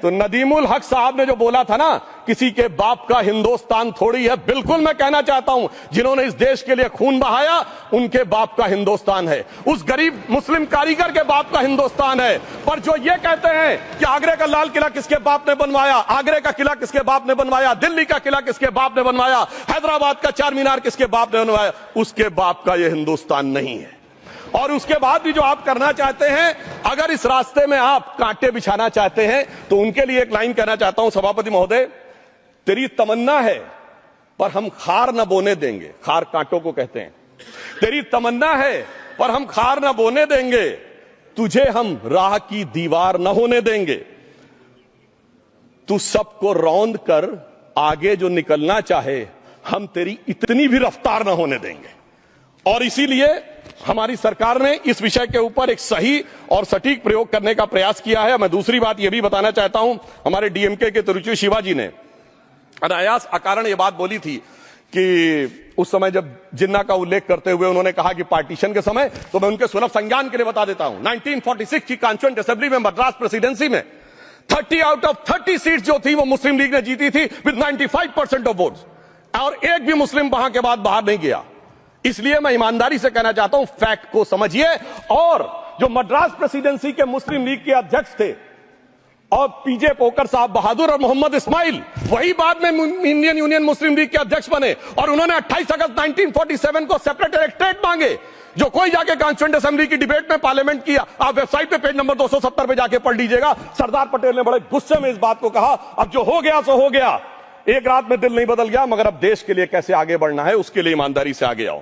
तो नदीमुल हक साहब ने जो बोला था ना, किसी के बाप का हिंदुस्तान थोड़ी है, बिल्कुल मैं कहना चाहता हूं, जिन्होंने इस देश के लिए खून बहाया उनके बाप का हिंदुस्तान है, उस गरीब मुस्लिम कारीगर के बाप का हिंदुस्तान है। पर जो ये कहते हैं कि आगरे का लाल किला किसके बाप ने बनवाया, आगरे का किला किसके बाप ने बनवाया, दिल्ली का किला किसके बाप ने बनवाया, हैदराबाद का चार मीनार किसके बाप ने बनवाया, उसके बाप का यह हिंदुस्तान नहीं है। और उसके बाद भी जो आप करना चाहते हैं, अगर इस रास्ते में आप कांटे बिछाना चाहते हैं, तो उनके लिए एक लाइन कहना चाहता हूं, सभापति महोदय, तेरी तमन्ना है पर हम खार न बोने देंगे, खार कांटों को कहते हैं, तेरी तमन्ना है पर हम खार न बोने देंगे, तुझे हम राह की दीवार न होने देंगे, तू सबको रौंद कर आगे जो निकलना चाहे हम तेरी इतनी भी रफ्तार न होने देंगे। और इसीलिए हमारी सरकार ने इस विषय के ऊपर एक सही और सटीक प्रयोग करने का प्रयास किया है। मैं दूसरी बात यह भी बताना चाहता हूं, हमारे डीएमके के तिरुचि शिवाजी ने अनायास अकारण यह बात बोली थी कि उस समय जब जिन्ना का उल्लेख करते हुए उन्होंने कहा कि पार्टीशन के समय, तो मैं उनके सुलभ संज्ञान के लिए बता देता हूं, 1946 की कॉन्स्टिट्यूएंट असेंबली में मद्रास प्रेसिडेंसी में 30 आउट ऑफ 30 सीट जो थी वो मुस्लिम लीग ने जीती थी विद 95% ऑफ वोट्स, और एक भी मुस्लिम वहां के बाद बाहर नहीं गया। इसलिए मैं ईमानदारी से कहना चाहता हूं, फैक्ट को समझिए। और जो मद्रास प्रेसिडेंसी के मुस्लिम लीग के अध्यक्ष थे और पीजे पोकर साहब बहादुर और मोहम्मद इस्माइल, वही बाद में इंडियन यूनियन मुस्लिम लीग के अध्यक्ष बने, और उन्होंने 28 अगस्त 1947 को सेपरेट इलेक्टोरेट मांगे, जो कोई जाके कॉन्स्टिट्यूएंट असेंबली की डिबेट में पार्लियामेंट किया, आप वेबसाइट पे पेज नंबर 270 पे जाके पढ़ लीजिएगा। सरदार पटेल ने बड़े गुस्से में इस बात को कहा, अब जो हो गया सो हो गया, एक रात में दिल नहीं बदल गया, मगर अब देश के लिए कैसे आगे बढ़ना है उसके लिए ईमानदारी से आगे आओ।